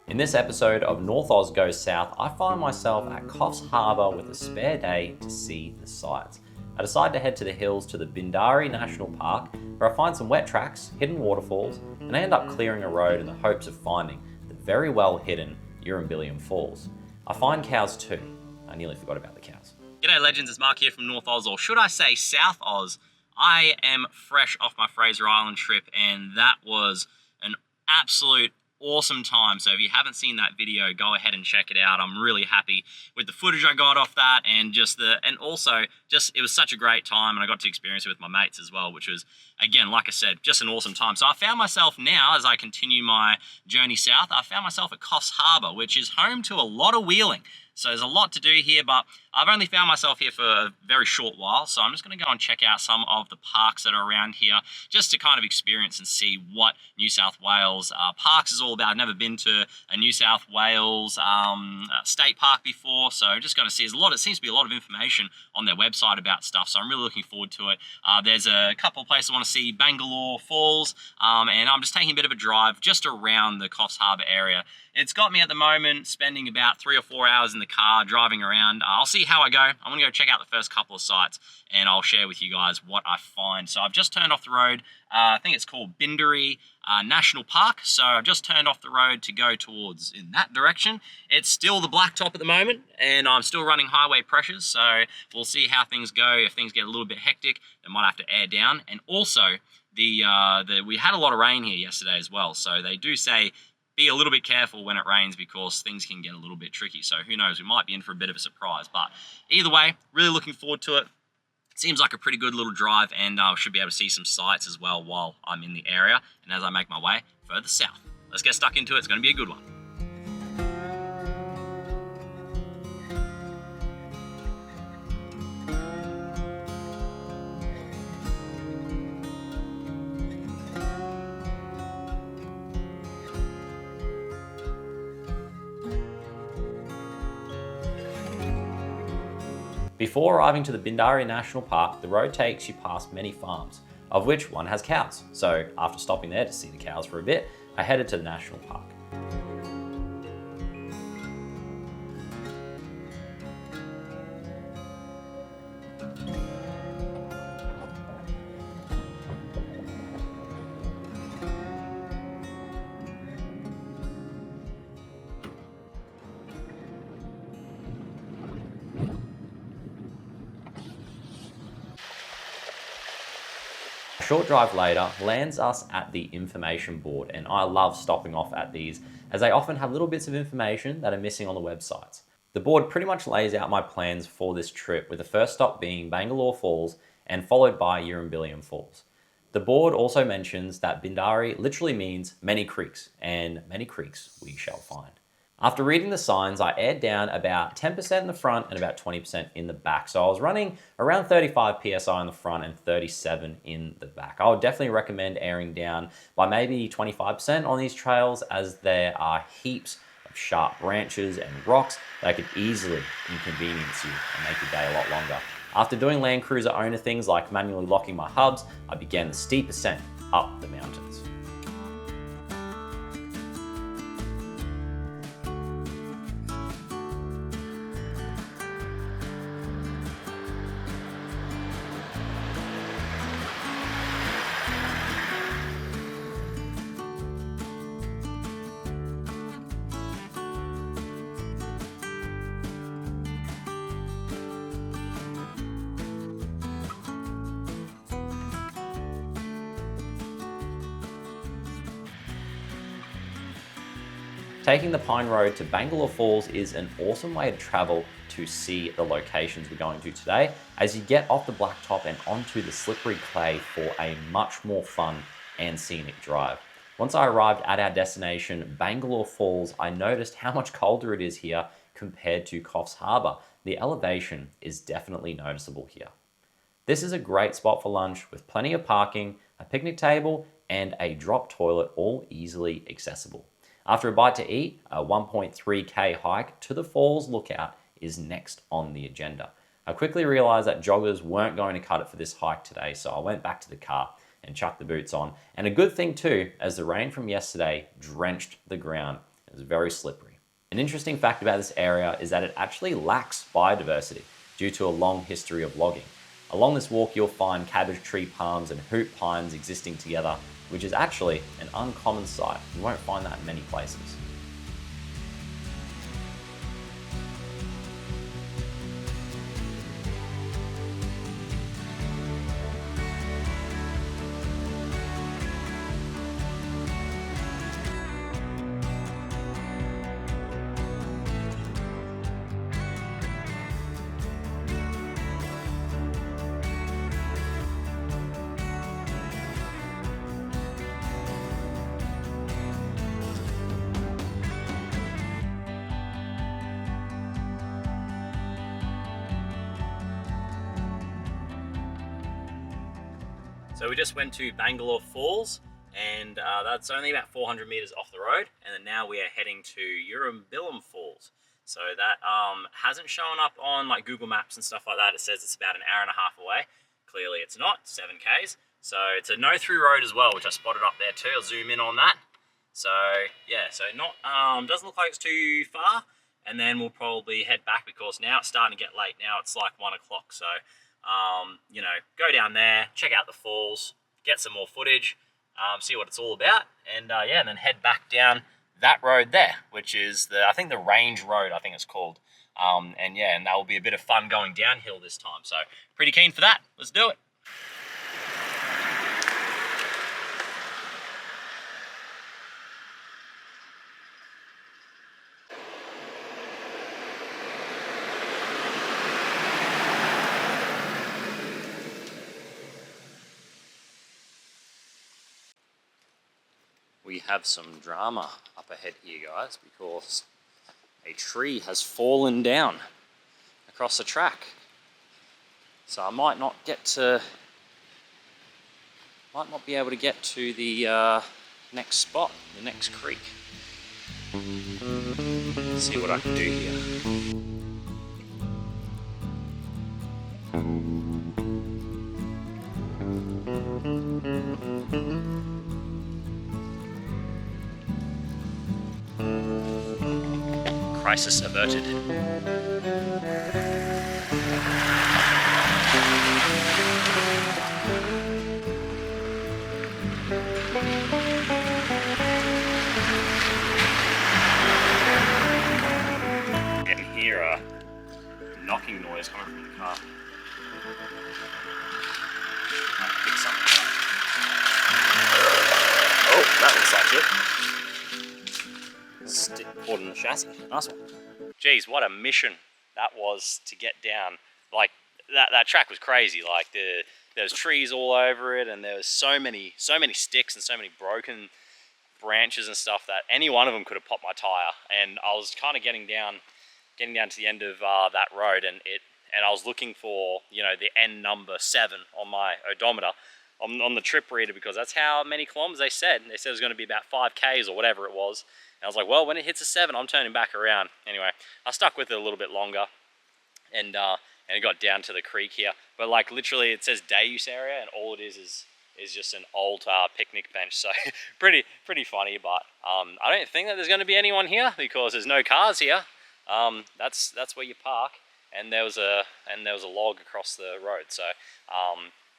In this episode of North Oz Goes South, I find myself at Coffs Harbour with a spare day to see the sights. I decide to head to the hills to the Bindarri National Park, where I find some wet tracks, hidden waterfalls, and I end up clearing a road in the hopes of finding the very well hidden Waterfalls Falls. I find cows too. I nearly forgot about the cows. G'day legends, it's Mark here from North Oz, or should I say South Oz. I am fresh off my Fraser Island trip, and that was an absolute awesome time. So if you haven't seen that video, go ahead and check it out. I'm really happy with the footage I got off that, and also it was such a great time, and I got to experience it with my mates as well, which was, again, like I said, just an awesome time. So I found myself now, as I continue my journey south, I found myself at Coffs Harbour, which is home to a lot of wheeling. So there's a lot to do here, but I've only found myself here for a very short while, so I'm just going to go and check out some of the parks that are around here, just to kind of experience and see what New South Wales parks is all about. I've never been to a New South Wales state park before, so I'm just going to see. It seems to be a lot of information on their website about stuff, so I'm really looking forward to it. There's a couple of places I want to see, Bangalore Falls, and I'm just taking a bit of a drive just around the Coffs Harbour area. It's got me at the moment spending about 3 or 4 hours in the car driving around. I'll see how I go. I'm going to go check out the first couple of sites, and I'll share with you guys what I find. So I've just turned off the road. I think it's called Bindarri National Park. So I've just turned off the road to go towards in that direction. It's still the blacktop at the moment, and I'm still running highway pressures. So we'll see how things go. If things get a little bit hectic, they might have to air down. And also, we had a lot of rain here yesterday as well. So they do say, be a little bit careful when it rains because things can get a little bit tricky. So who knows, we might be in for a bit of a surprise. But either way, really looking forward to it. Seems like a pretty good little drive, and I should be able to see some sights as well while I'm in the area and as I make my way further south. Let's get stuck into it. It's going to be a good one. Before arriving to the Bindarri National Park, the road takes you past many farms, of which one has cows. So after stopping there to see the cows for a bit, I headed to the National Park. A short drive later lands us at the information board, and I love stopping off at these as they often have little bits of information that are missing on the websites. The board pretty much lays out my plans for this trip, with the first stop being Bangalore Falls and followed by Waterfalls Falls. The board also mentions that Bindarri literally means many creeks, and many creeks we shall find. After reading the signs, I aired down about 10% in the front and about 20% in the back. So I was running around 35 PSI in the front and 37 in the back. I would definitely recommend airing down by maybe 25% on these trails, as there are heaps of sharp branches and rocks that could easily inconvenience you and make your day a lot longer. After doing Landcruiser owner things like manually locking my hubs, I began the steep ascent up the mountains. Taking the Pine Road to Bangalore Falls is an awesome way to travel to see the locations we're going to today, as you get off the blacktop and onto the slippery clay for a much more fun and scenic drive. Once I arrived at our destination, Bangalore Falls, I noticed how much colder it is here compared to Coffs Harbour. The elevation is definitely noticeable here. This is a great spot for lunch with plenty of parking, a picnic table, and a drop toilet, all easily accessible. After a bite to eat, a 1.3k hike to the falls lookout is next on the agenda. I quickly realized that joggers weren't going to cut it for this hike today, so I went back to the car and chucked the boots on. And a good thing too, as the rain from yesterday drenched the ground It was very slippery. An interesting fact about this area is that it actually lacks biodiversity due to a long history of logging. Along this walk, you'll find cabbage tree palms and hoop pines existing together, which is actually an uncommon sight. You won't find that in many places. So we just went to Bangalore Falls, and that's only about 400 meters off the road. And then now we are heading to Urumbilum Falls. So that hasn't shown up on like Google Maps and stuff like that. It says it's about an hour and a half away. Clearly it's not, 7 Ks. So it's a no-through road as well, which I spotted up there too. I'll zoom in on that. So yeah, so not doesn't look like it's too far. And then we'll probably head back because now it's starting to get late. Now it's like 1 o'clock. So you know, go down there, check out the falls, get some more footage, see what it's all about, and yeah, and then head back down that road there, which is I think the Range Road, I think it's called. And yeah, and that will be a bit of fun going downhill this time. So pretty keen for that. Let's do it. We have some drama up ahead here, guys, because a tree has fallen down across the track. So I might not be able to get to the next spot, the next creek. Let's see what I can do here. Crisis averted. I can hear a knocking noise coming from the car. Might pick something up. Oh, that looks like it. Stick caught in the chassis. Nice one. Geez, what a mission that was to get down. Like that track was crazy. Like there was trees all over it, and there was so many sticks and so many broken branches and stuff that any one of them could have popped my tire. And I was kind of getting down to the end of that road, and I was looking for, you know, the end number 7 on my odometer on the trip reader, because that's how many kilometers they said. They said it was going to be about 5 Ks or whatever it was. And I was like, well, when it hits a 7, I'm turning back around. Anyway, I stuck with it a little bit longer, and it got down to the creek here. But like literally, it says day use area, and all it is just an old picnic bench. So pretty funny. But I don't think that there's going to be anyone here because there's no cars here. That's where you park, and there was a log across the road. So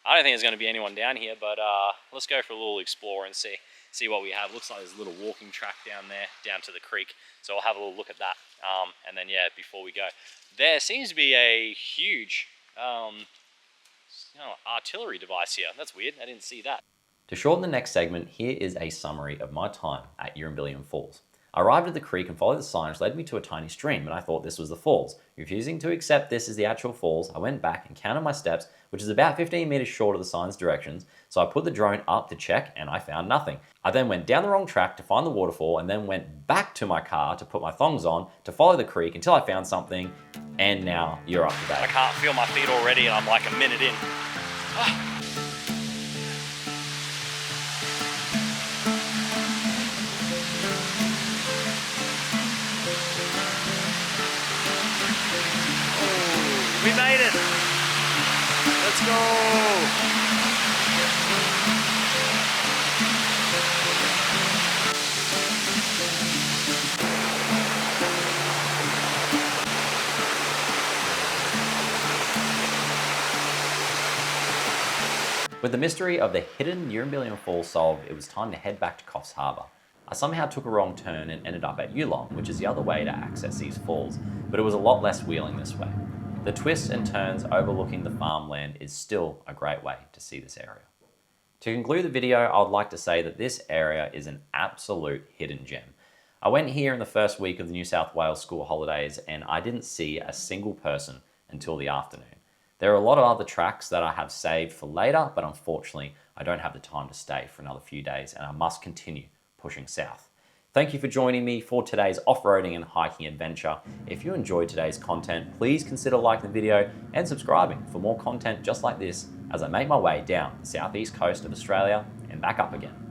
I don't think there's going to be anyone down here. But let's go for a little explore and see what we have. Looks like there's a little walking track down there, down to the creek. So I'll have a little look at that. And then, yeah, before we go, there seems to be a huge artillery device here. That's weird. I didn't see that. To shorten the next segment, here is a summary of my time at Urumbilum Falls. I arrived at the creek and followed the sign, which led me to a tiny stream, and I thought this was the falls. Refusing to accept this as the actual falls, I went back and counted my steps, which is about 15 meters short of the sign's directions, so I put the drone up to check, and I found nothing. I then went down the wrong track to find the waterfall, and then went back to my car to put my thongs on to follow the creek until I found something, and now you're up to date. I can't feel my feet already, and I'm like a minute in. We made it! Let's go! With the mystery of the hidden Urimbillion Falls solved, it was time to head back to Coffs Harbour. I somehow took a wrong turn and ended up at Yulong, which is the other way to access these falls, but it was a lot less wheeling this way. The twists and turns overlooking the farmland is still a great way to see this area. To conclude the video, I would like to say that this area is an absolute hidden gem. I went here in the first week of the New South Wales school holidays and I didn't see a single person until the afternoon. There are a lot of other tracks that I have saved for later, but unfortunately I don't have the time to stay for another few days and I must continue pushing south. Thank you for joining me for today's off-roading and hiking adventure. If you enjoyed today's content, please consider liking the video and subscribing for more content just like this as I make my way down the southeast coast of Australia and back up again.